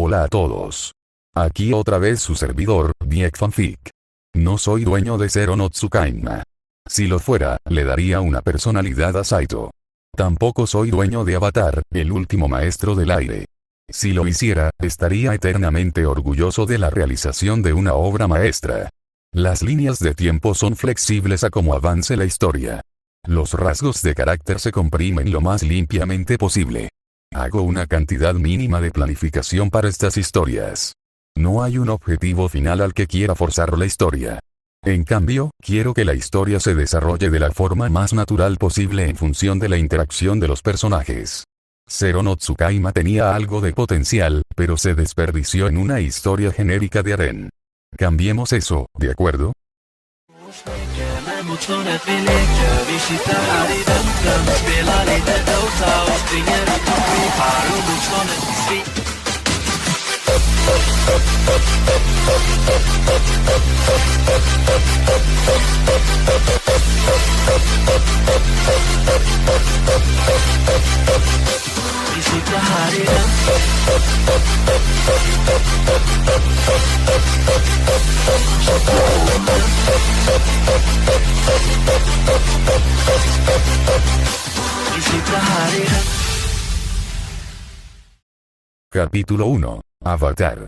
Hola a todos. Aquí otra vez su servidor, Diek Fanfic. No soy dueño de Zero no Tsukaima. Si lo fuera, le daría una personalidad a Saito. Tampoco soy dueño de Avatar, el último maestro del aire. Si lo hiciera, estaría eternamente orgulloso de la realización de una obra maestra. Las líneas de tiempo son flexibles a como avance la historia. Los rasgos de carácter se comprimen lo más limpiamente posible. Hago una cantidad mínima de planificación para estas historias. No hay un objetivo final al que quiera forzar la historia. En cambio, quiero que la historia se desarrolle de la forma más natural posible en función de la interacción de los personajes. Zero no Tsukaima tenía algo de potencial, pero se desperdició en una historia genérica de harén. Cambiemos eso, ¿de acuerdo? Capítulo 1. Avatar.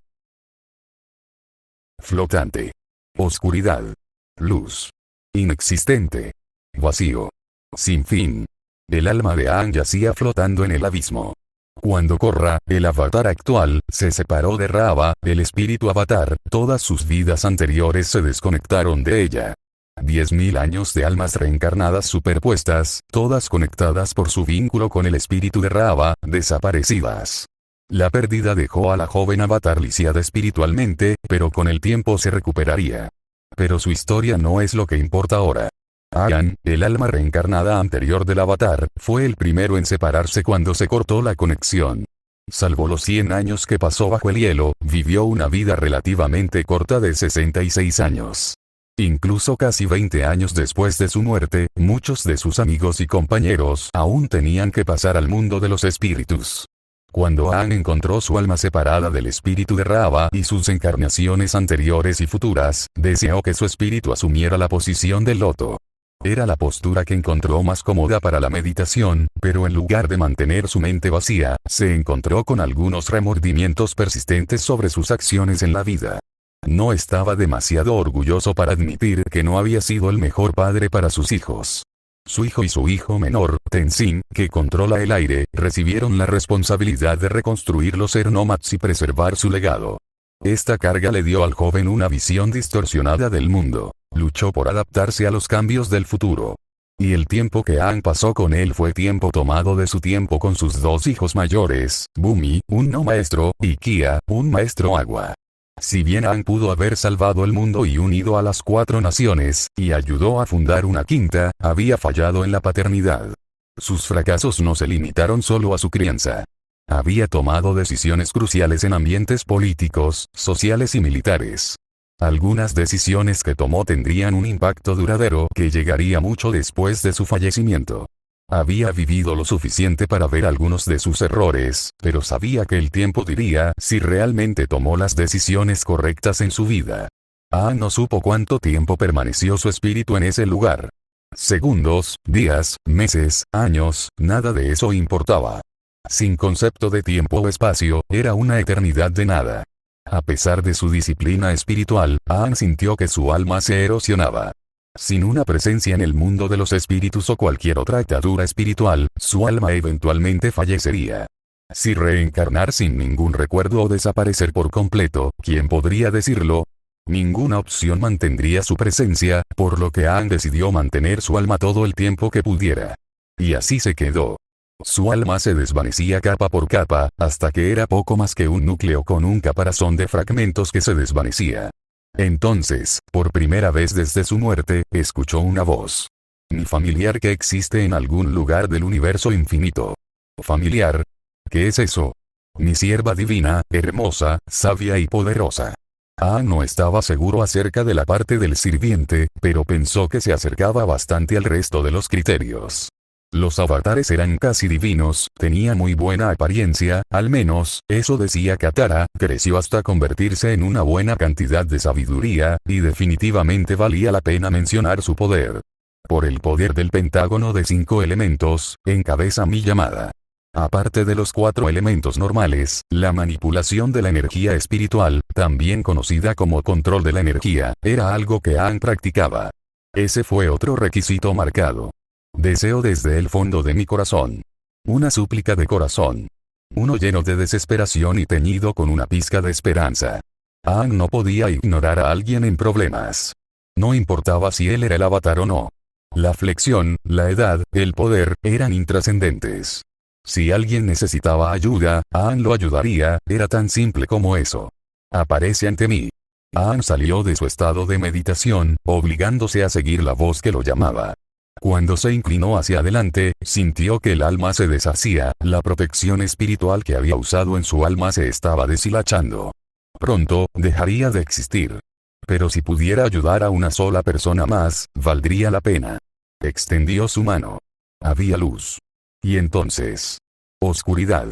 Flotante. Oscuridad. Luz. Inexistente. Vacío. Sin fin. El alma de Aang yacía flotando en el abismo. Cuando Korra, el avatar actual, se separó de Raava, el espíritu avatar, todas sus vidas anteriores se desconectaron de ella. 10.000 años de almas reencarnadas superpuestas, todas conectadas por su vínculo con el espíritu de Raava, desaparecidas. La pérdida dejó a la joven avatar lisiada espiritualmente, pero con el tiempo se recuperaría. Pero su historia no es lo que importa ahora. Aang, el alma reencarnada anterior del avatar, fue el primero en separarse cuando se cortó la conexión. Salvo los 100 años que pasó bajo el hielo, vivió una vida relativamente corta de 66 años. Incluso casi 20 años después de su muerte, muchos de sus amigos y compañeros aún tenían que pasar al mundo de los espíritus. Cuando Aang encontró su alma separada del espíritu de Raava y sus encarnaciones anteriores y futuras, deseó que su espíritu asumiera la posición del loto. Era la postura que encontró más cómoda para la meditación, pero en lugar de mantener su mente vacía, se encontró con algunos remordimientos persistentes sobre sus acciones en la vida. No estaba demasiado orgulloso para admitir que no había sido el mejor padre para sus hijos. Su hijo y su hijo menor, Tenzin, que controla el aire, recibieron la responsabilidad de reconstruir los Zero Nomads y preservar su legado. Esta carga le dio al joven una visión distorsionada del mundo. Luchó por adaptarse a los cambios del futuro. Y el tiempo que Aang pasó con él fue tiempo tomado de su tiempo con sus dos hijos mayores, Bumi, un no maestro, y Kia, un maestro agua. Si bien Aang pudo haber salvado el mundo y unido a las 4 naciones, y ayudó a fundar una quinta, había fallado en la paternidad. Sus fracasos no se limitaron solo a su crianza. Había tomado decisiones cruciales en ambientes políticos, sociales y militares. Algunas decisiones que tomó tendrían un impacto duradero que llegaría mucho después de su fallecimiento. Había vivido lo suficiente para ver algunos de sus errores, pero sabía que el tiempo diría si realmente tomó las decisiones correctas en su vida. Aang no supo cuánto tiempo permaneció su espíritu en ese lugar. Segundos, días, meses, años, nada de eso importaba. Sin concepto de tiempo o espacio, era una eternidad de nada. A pesar de su disciplina espiritual, Aang sintió que su alma se erosionaba. Sin una presencia en el mundo de los espíritus o cualquier otra atadura espiritual, su alma eventualmente fallecería. Si reencarnar sin ningún recuerdo o desaparecer por completo, ¿quién podría decirlo? Ninguna opción mantendría su presencia, por lo que Aang decidió mantener su alma todo el tiempo que pudiera. Y así se quedó. Su alma se desvanecía capa por capa, hasta que era poco más que un núcleo con un caparazón de fragmentos que se desvanecía. Entonces, por primera vez desde su muerte, escuchó una voz. Mi familiar que existe en algún lugar del universo infinito. ¿Familiar? ¿Qué es eso? Mi sierva divina, hermosa, sabia y poderosa. Aang no estaba seguro acerca de la parte del sirviente, pero pensó que se acercaba bastante al resto de los criterios. Los avatares eran casi divinos, tenía muy buena apariencia, al menos, eso decía Katara, creció hasta convertirse en una buena cantidad de sabiduría, y definitivamente valía la pena mencionar su poder. Por el poder del pentágono de 5 elementos, encabeza mi llamada. Aparte de los 4 elementos normales, la manipulación de la energía espiritual, también conocida como control de la energía, era algo que Aang practicaba. Ese fue otro requisito marcado. Deseo desde el fondo de mi corazón. Una súplica de corazón. Uno lleno de desesperación y teñido con una pizca de esperanza. Aang no podía ignorar a alguien en problemas. No importaba si él era el avatar o no. La flexión, la edad, el poder, eran intrascendentes. Si alguien necesitaba ayuda, Aang lo ayudaría, era tan simple como eso. Aparece ante mí. Aang salió de su estado de meditación, obligándose a seguir la voz que lo llamaba. Cuando se inclinó hacia adelante, sintió que el alma se deshacía, la protección espiritual que había usado en su alma se estaba deshilachando. Pronto, dejaría de existir. Pero si pudiera ayudar a una sola persona más, valdría la pena. Extendió su mano. Había luz. Y entonces, oscuridad.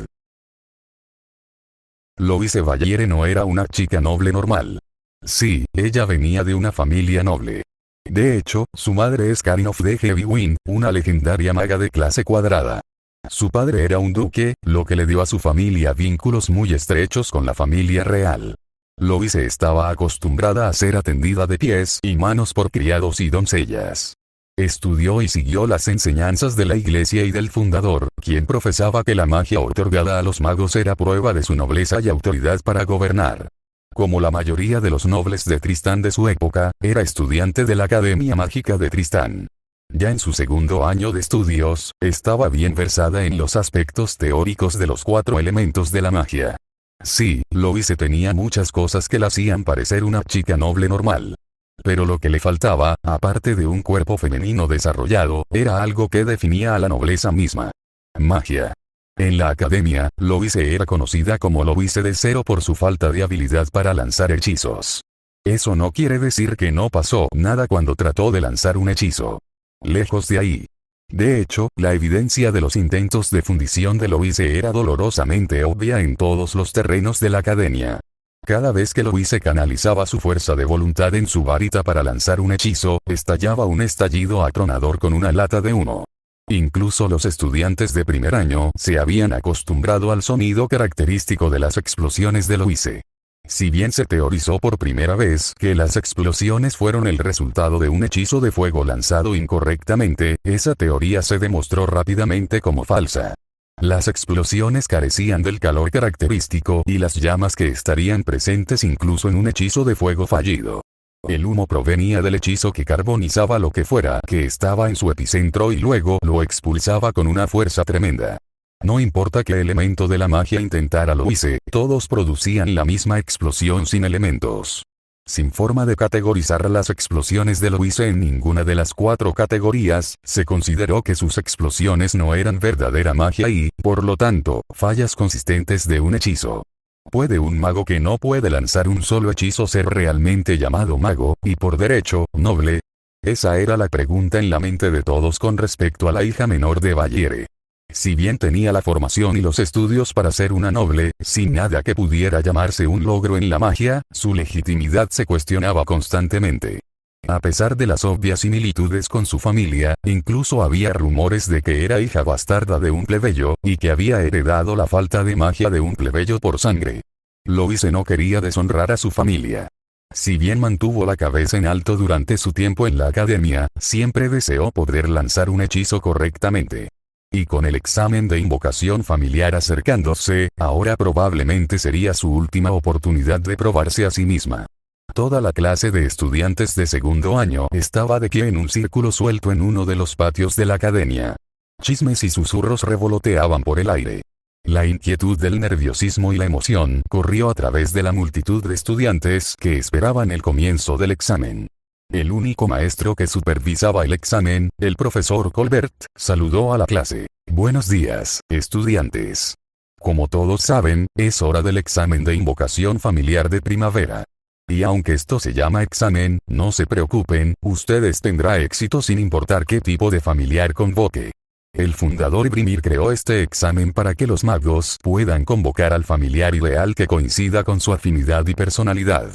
Louise Ballire no era una chica noble normal. Sí, ella venía de una familia noble. De hecho, su madre es Karin of the Heavy Wind, una legendaria maga de clase cuadrada. Su padre era un duque, lo que le dio a su familia vínculos muy estrechos con la familia real. Louise estaba acostumbrada a ser atendida de pies y manos por criados y doncellas. Estudió y siguió las enseñanzas de la iglesia y del fundador, quien profesaba que la magia otorgada a los magos era prueba de su nobleza y autoridad para gobernar. Como la mayoría de los nobles de Tristán de su época, era estudiante de la Academia Mágica de Tristán. Ya en su segundo año de estudios, estaba bien versada en los aspectos teóricos de los 4 elementos de la magia. Sí, Louise tenía muchas cosas que la hacían parecer una chica noble normal. Pero lo que le faltaba, aparte de un cuerpo femenino desarrollado, era algo que definía a la nobleza misma. Magia. En la academia, Louise era conocida como Louise de Cero por su falta de habilidad para lanzar hechizos. Eso no quiere decir que no pasó nada cuando trató de lanzar un hechizo. Lejos de ahí. De hecho, la evidencia de los intentos de fundición de Louise era dolorosamente obvia en todos los terrenos de la academia. Cada vez que Louise canalizaba su fuerza de voluntad en su varita para lanzar un hechizo, estallaba un estallido atronador con una lata de humo. Incluso los estudiantes de primer año se habían acostumbrado al sonido característico de las explosiones de Louise. Si bien se teorizó por primera vez que las explosiones fueron el resultado de un hechizo de fuego lanzado incorrectamente, esa teoría se demostró rápidamente como falsa. Las explosiones carecían del calor característico y las llamas que estarían presentes incluso en un hechizo de fuego fallido. El humo provenía del hechizo que carbonizaba lo que fuera que estaba en su epicentro y luego lo expulsaba con una fuerza tremenda. No importa qué elemento de la magia intentara Louise, todos producían la misma explosión sin elementos. Sin forma de categorizar las explosiones de Louise en ninguna de las 4 categorías, se consideró que sus explosiones no eran verdadera magia y, por lo tanto, fallas consistentes de un hechizo. ¿Puede un mago que no puede lanzar un solo hechizo ser realmente llamado mago, y por derecho, noble? Esa era la pregunta en la mente de todos con respecto a la hija menor de Ballire. Si bien tenía la formación y los estudios para ser una noble, sin nada que pudiera llamarse un logro en la magia, su legitimidad se cuestionaba constantemente. A pesar de las obvias similitudes con su familia, incluso había rumores de que era hija bastarda de un plebeyo, y que había heredado la falta de magia de un plebeyo por sangre. Louise no quería deshonrar a su familia. Si bien mantuvo la cabeza en alto durante su tiempo en la academia, siempre deseó poder lanzar un hechizo correctamente. Y con el examen de invocación familiar acercándose, ahora probablemente sería su última oportunidad de probarse a sí misma. Toda la clase de estudiantes de segundo año estaba de pie en un círculo suelto en uno de los patios de la academia. Chismes y susurros revoloteaban por el aire. La inquietud del nerviosismo y la emoción corrió a través de la multitud de estudiantes que esperaban el comienzo del examen. El único maestro que supervisaba el examen, el profesor Colbert, saludó a la clase. Buenos días, estudiantes. Como todos saben, es hora del examen de invocación familiar de primavera. Y aunque esto se llama examen, no se preocupen, ustedes tendrán éxito sin importar qué tipo de familiar convoque. El fundador Brimir creó este examen para que los magos puedan convocar al familiar ideal que coincida con su afinidad y personalidad.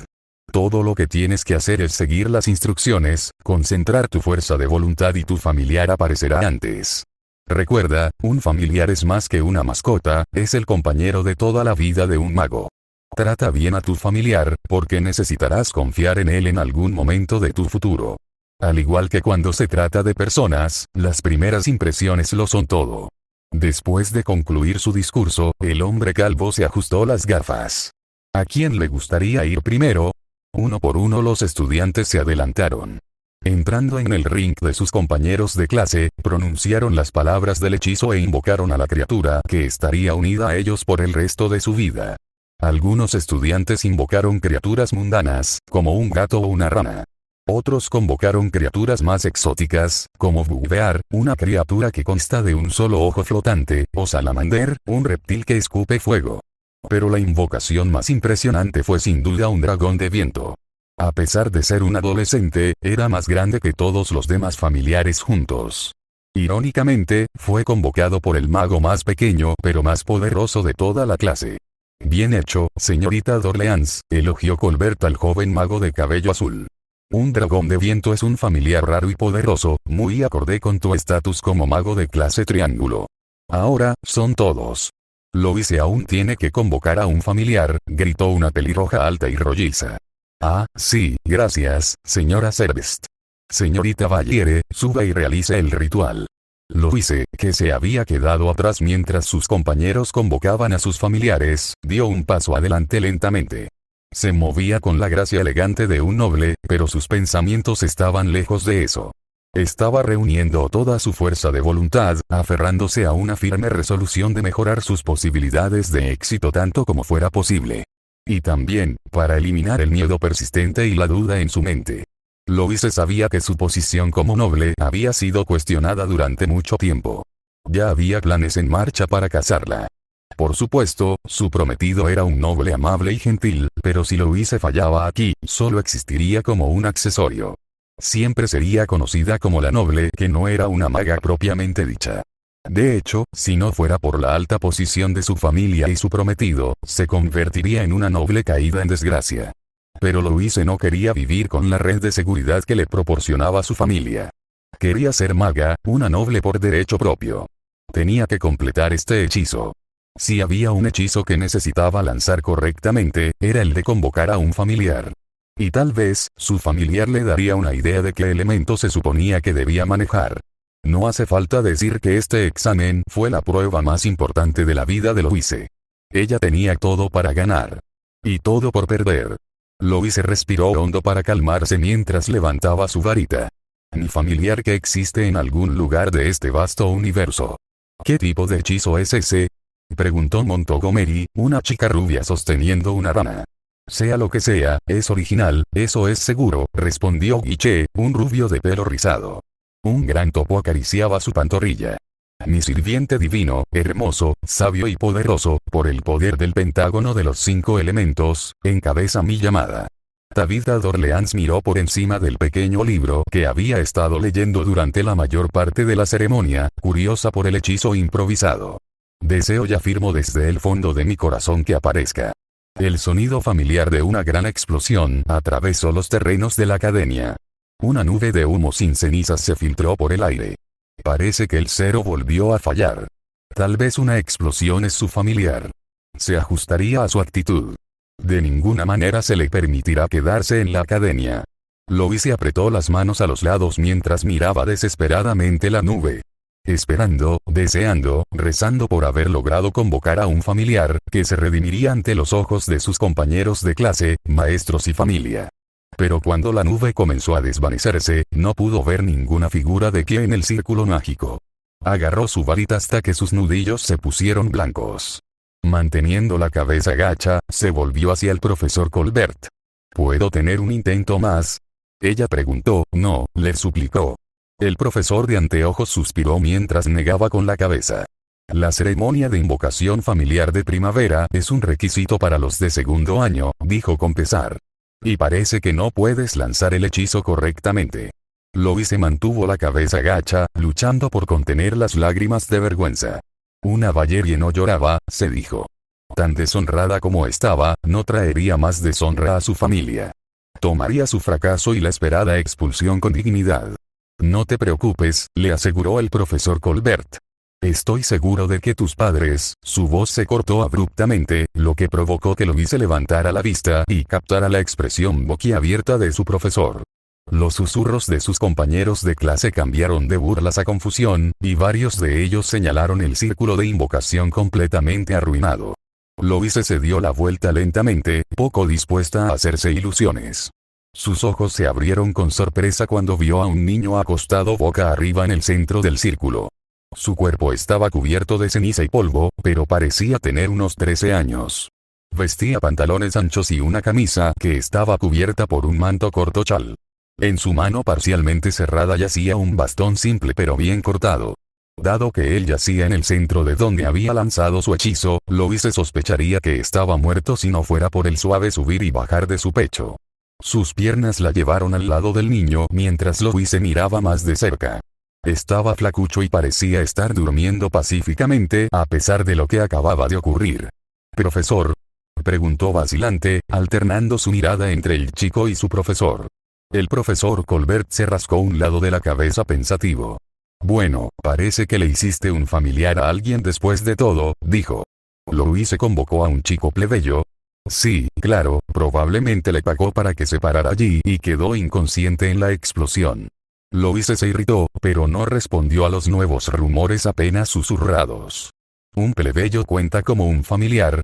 Todo lo que tienes que hacer es seguir las instrucciones, concentrar tu fuerza de voluntad y tu familiar aparecerá antes. Recuerda, un familiar es más que una mascota, es el compañero de toda la vida de un mago. Trata bien a tu familiar, porque necesitarás confiar en él en algún momento de tu futuro. Al igual que cuando se trata de personas, las primeras impresiones lo son todo. Después de concluir su discurso, el hombre calvo se ajustó las gafas. ¿A quién le gustaría ir primero? Uno por uno los estudiantes se adelantaron. Entrando en el ring de sus compañeros de clase, pronunciaron las palabras del hechizo e invocaron a la criatura que estaría unida a ellos por el resto de su vida. Algunos estudiantes invocaron criaturas mundanas, como un gato o una rana. Otros convocaron criaturas más exóticas, como Bubear, una criatura que consta de un solo ojo flotante, o Salamander, un reptil que escupe fuego. Pero la invocación más impresionante fue sin duda un dragón de viento. A pesar de ser un adolescente, era más grande que todos los demás familiares juntos. Irónicamente, fue convocado por el mago más pequeño pero más poderoso de toda la clase. Bien hecho, señorita d'Orleans, elogió Colbert al joven mago de cabello azul. Un dragón de viento es un familiar raro y poderoso, muy acorde con tu estatus como mago de clase triángulo. Ahora, son todos. Louise aún tiene que convocar a un familiar, gritó una pelirroja alta y rolliza. Ah, sí, gracias, señora Servest. Señorita Valliere, suba y realice el ritual. Louise, que se había quedado atrás mientras sus compañeros convocaban a sus familiares, dio un paso adelante lentamente. Se movía con la gracia elegante de un noble, pero sus pensamientos estaban lejos de eso. Estaba reuniendo toda su fuerza de voluntad, aferrándose a una firme resolución de mejorar sus posibilidades de éxito tanto como fuera posible. Y también, para eliminar el miedo persistente y la duda en su mente. Louise sabía que su posición como noble había sido cuestionada durante mucho tiempo. Ya había planes en marcha para casarla. Por supuesto, su prometido era un noble amable y gentil, pero si Louise fallaba aquí, solo existiría como un accesorio. Siempre sería conocida como la noble que no era una maga propiamente dicha. De hecho, si no fuera por la alta posición de su familia y su prometido, se convertiría en una noble caída en desgracia. Pero Louise no quería vivir con la red de seguridad que le proporcionaba su familia. Quería ser maga, una noble por derecho propio. Tenía que completar este hechizo. Si había un hechizo que necesitaba lanzar correctamente, era el de convocar a un familiar. Y tal vez, su familiar le daría una idea de qué elemento se suponía que debía manejar. No hace falta decir que este examen fue la prueba más importante de la vida de Louise. Ella tenía todo para ganar. Y todo por perder. Louise respiró hondo para calmarse mientras levantaba su varita. Mi familiar que existe en algún lugar de este vasto universo. ¿Qué tipo de hechizo es ese? Preguntó Montgomery, una chica rubia sosteniendo una rana. Sea lo que sea, es original, eso es seguro, respondió Guiche, un rubio de pelo rizado. Un gran topo acariciaba su pantorrilla. Mi sirviente divino, hermoso, sabio y poderoso, por el poder del pentágono de los 5 elementos, encabeza mi llamada. Tabitha d'Orleans miró por encima del pequeño libro que había estado leyendo durante la mayor parte de la ceremonia, curiosa por el hechizo improvisado. Deseo y afirmo desde el fondo de mi corazón que aparezca. El sonido familiar de una gran explosión atravesó los terrenos de la academia. Una nube de humo sin cenizas se filtró por el aire. Parece que el cero volvió a fallar. Tal vez una explosión es su familiar. Se ajustaría a su actitud. De ninguna manera se le permitirá quedarse en la academia. Louise apretó las manos a los lados mientras miraba desesperadamente la nube. Esperando, deseando, rezando por haber logrado convocar a un familiar, que se redimiría ante los ojos de sus compañeros de clase, maestros y familia. Pero cuando la nube comenzó a desvanecerse, no pudo ver ninguna figura de Kie en el círculo mágico. Agarró su varita hasta que sus nudillos se pusieron blancos. Manteniendo la cabeza gacha, se volvió hacia el profesor Colbert. ¿Puedo tener un intento más? Ella preguntó. No, le suplicó. El profesor de anteojos suspiró mientras negaba con la cabeza. La ceremonia de invocación familiar de primavera es un requisito para los de segundo año, dijo con pesar. Y parece que no puedes lanzar el hechizo correctamente. Louise mantuvo la cabeza gacha, luchando por contener las lágrimas de vergüenza. Una Valerie no lloraba, se dijo. Tan deshonrada como estaba, no traería más deshonra a su familia. Tomaría su fracaso y la esperada expulsión con dignidad. No te preocupes, le aseguró el profesor Colbert. Estoy seguro de que tus padres, su voz se cortó abruptamente, lo que provocó que Louise levantara la vista y captara la expresión boquiabierta de su profesor. Los susurros de sus compañeros de clase cambiaron de burlas a confusión, y varios de ellos señalaron el círculo de invocación completamente arruinado. Louise se dio la vuelta lentamente, poco dispuesta a hacerse ilusiones. Sus ojos se abrieron con sorpresa cuando vio a un niño acostado boca arriba en el centro del círculo. Su cuerpo estaba cubierto de ceniza y polvo, pero parecía tener unos 13 años. Vestía pantalones anchos y una camisa que estaba cubierta por un manto corto chal. En su mano parcialmente cerrada yacía un bastón simple pero bien cortado. Dado que él yacía en el centro de donde había lanzado su hechizo, Louise sospecharía que estaba muerto si no fuera por el suave subir y bajar de su pecho. Sus piernas la llevaron al lado del niño mientras Louise miraba más de cerca. Estaba flacucho y parecía estar durmiendo pacíficamente a pesar de lo que acababa de ocurrir. «¿Profesor?», preguntó vacilante, alternando su mirada entre el chico y su profesor. El profesor Colbert se rascó un lado de la cabeza pensativo. «Bueno, parece que le hiciste un familiar a alguien después de todo», dijo. «Louise convocó a un chico plebeyo». «Sí, claro, probablemente le pagó para que se parara allí y quedó inconsciente en la explosión». Louise se irritó, pero no respondió a los nuevos rumores apenas susurrados. «¿Un plebeyo cuenta como un familiar?»,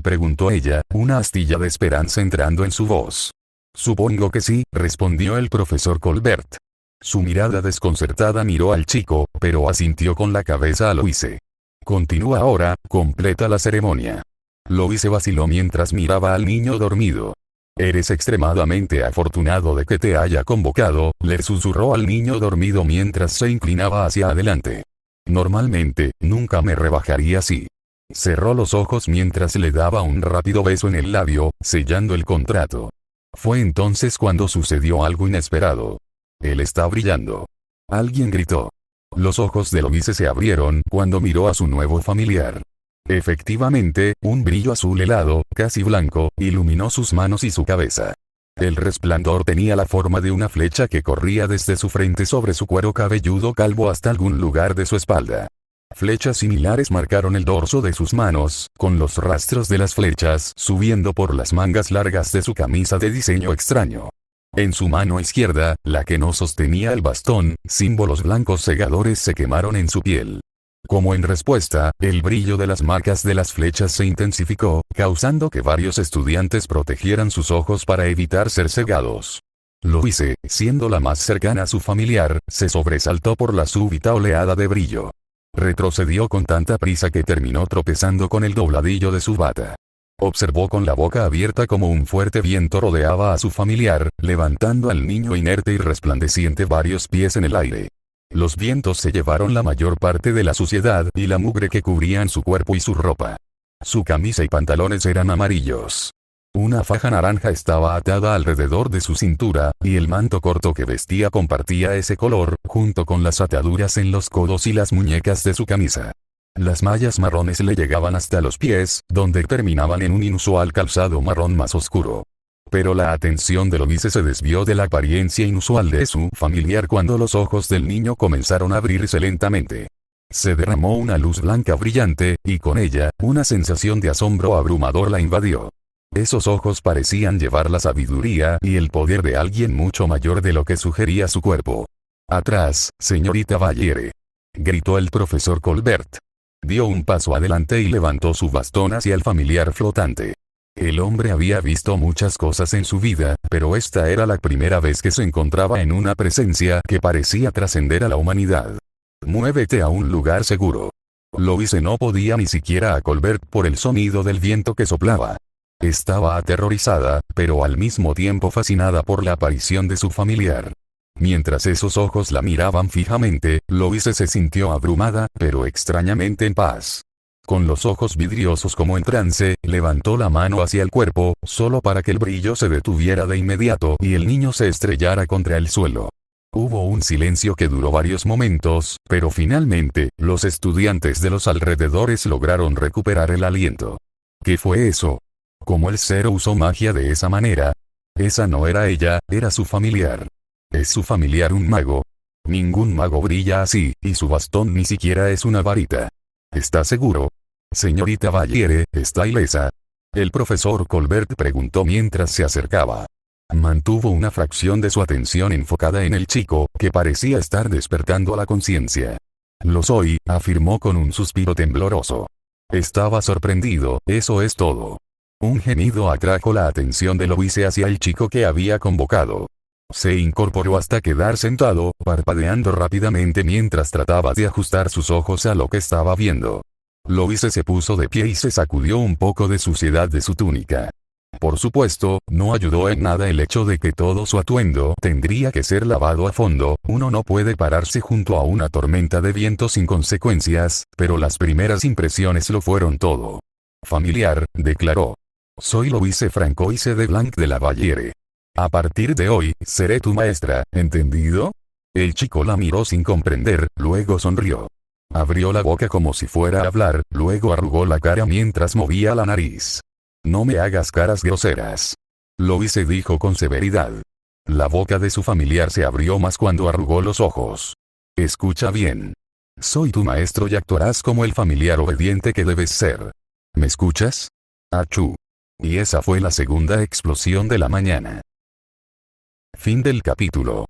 preguntó ella, una astilla de esperanza entrando en su voz. «Supongo que sí», respondió el profesor Colbert. Su mirada desconcertada miró al chico, pero asintió con la cabeza a Louise. «Continúa ahora, completa la ceremonia». Louise vaciló mientras miraba al niño dormido. «Eres extremadamente afortunado de que te haya convocado», le susurró al niño dormido mientras se inclinaba hacia adelante. «Normalmente, nunca me rebajaría así». Cerró los ojos mientras le daba un rápido beso en el labio, sellando el contrato. Fue entonces cuando sucedió algo inesperado. «Él está brillando». Alguien gritó. Los ojos de Louise se abrieron cuando miró a su nuevo familiar. Efectivamente, un brillo azul helado, casi blanco, iluminó sus manos y su cabeza. El resplandor tenía la forma de una flecha que corría desde su frente sobre su cuero cabelludo calvo hasta algún lugar de su espalda. Flechas similares marcaron el dorso de sus manos, con los rastros de las flechas subiendo por las mangas largas de su camisa de diseño extraño. En su mano izquierda, la que no sostenía el bastón, símbolos blancos cegadores se quemaron en su piel. Como en respuesta, el brillo de las marcas de las flechas se intensificó, causando que varios estudiantes protegieran sus ojos para evitar ser cegados. Louise, siendo la más cercana a su familiar, se sobresaltó por la súbita oleada de brillo. Retrocedió con tanta prisa que terminó tropezando con el dobladillo de su bata. Observó con la boca abierta como un fuerte viento rodeaba a su familiar, levantando al niño inerte y resplandeciente varios pies en el aire. Los vientos se llevaron la mayor parte de la suciedad y la mugre que cubrían su cuerpo y su ropa. Su camisa y pantalones eran amarillos. Una faja naranja estaba atada alrededor de su cintura, y el manto corto que vestía compartía ese color, junto con las ataduras en los codos y las muñecas de su camisa. Las mallas marrones le llegaban hasta los pies, donde terminaban en un inusual calzado marrón más oscuro. Pero la atención de Louise se desvió de la apariencia inusual de su familiar cuando los ojos del niño comenzaron a abrirse lentamente. Se derramó una luz blanca brillante, y con ella, una sensación de asombro abrumador la invadió. Esos ojos parecían llevar la sabiduría y el poder de alguien mucho mayor de lo que sugería su cuerpo. «Atrás, señorita Valiere», gritó el profesor Colbert. Dio un paso adelante y levantó su bastón hacia el familiar flotante. El hombre había visto muchas cosas en su vida, pero esta era la primera vez que se encontraba en una presencia que parecía trascender a la humanidad. «Muévete a un lugar seguro». Louise no podía ni siquiera a Colbert por el sonido del viento que soplaba. Estaba aterrorizada, pero al mismo tiempo fascinada por la aparición de su familiar. Mientras esos ojos la miraban fijamente, Louise se sintió abrumada, pero extrañamente en paz. Con los ojos vidriosos como en trance, levantó la mano hacia el cuerpo, solo para que el brillo se detuviera de inmediato y el niño se estrellara contra el suelo. Hubo un silencio que duró varios momentos, pero finalmente, los estudiantes de los alrededores lograron recuperar el aliento. ¿Qué fue eso? ¿Cómo el cero usó magia de esa manera? Esa no era ella, era su familiar. ¿Es su familiar un mago? Ningún mago brilla así, y su bastón ni siquiera es una varita. ¿Está seguro? Señorita Valiere, ¿está ilesa? El profesor Colbert preguntó mientras se acercaba. Mantuvo una fracción de su atención enfocada en el chico, que parecía estar despertando a la conciencia. Lo soy, afirmó con un suspiro tembloroso. Estaba sorprendido, eso es todo. Un gemido atrajo la atención de Louise hacia el chico que había convocado. Se incorporó hasta quedar sentado, parpadeando rápidamente mientras trataba de ajustar sus ojos a lo que estaba viendo. Louise se puso de pie y se sacudió un poco de suciedad de su túnica. Por supuesto, no ayudó en nada el hecho de que todo su atuendo tendría que ser lavado a fondo. Uno no puede pararse junto a una tormenta de viento sin consecuencias, pero las primeras impresiones lo fueron todo. Familiar, declaró. Soy Louise Francoise de Blanc de la Valliere. A partir de hoy, seré tu maestra, ¿entendido? El chico la miró sin comprender, luego sonrió. Abrió la boca como si fuera a hablar, luego arrugó la cara mientras movía la nariz. No me hagas caras groseras. Louise dijo con severidad. La boca de su familiar se abrió más cuando arrugó los ojos. Escucha bien. Soy tu maestro y actuarás como el familiar obediente que debes ser. ¿Me escuchas? Achú. Y esa fue la segunda explosión de la mañana. Fin del capítulo.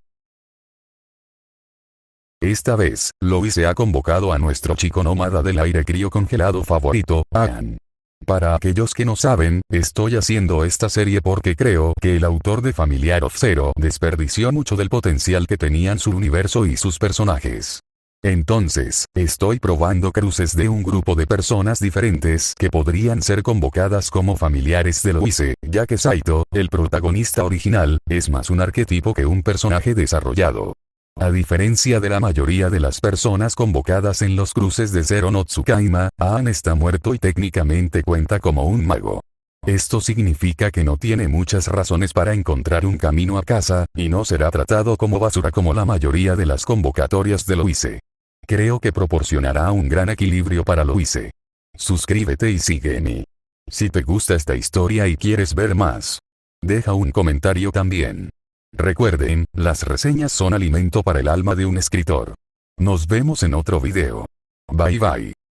Esta vez, Louise ha convocado a nuestro chico nómada del aire criocongelado favorito, Aan. Para aquellos que no saben, estoy haciendo esta serie porque creo que el autor de Familiar of Zero desperdició mucho del potencial que tenían su universo y sus personajes. Entonces, estoy probando cruces de un grupo de personas diferentes que podrían ser convocadas como familiares de Louise, ya que Saito, el protagonista original, es más un arquetipo que un personaje desarrollado. A diferencia de la mayoría de las personas convocadas en los cruces de Zero no Tsukaima, Aan está muerto y técnicamente cuenta como un mago. Esto significa que no tiene muchas razones para encontrar un camino a casa, y no será tratado como basura como la mayoría de las convocatorias de Louise. Creo que proporcionará un gran equilibrio para Louise. Suscríbete y sígueme. Si te gusta esta historia y quieres ver más, deja un comentario también. Recuerden, las reseñas son alimento para el alma de un escritor. Nos vemos en otro video. Bye bye.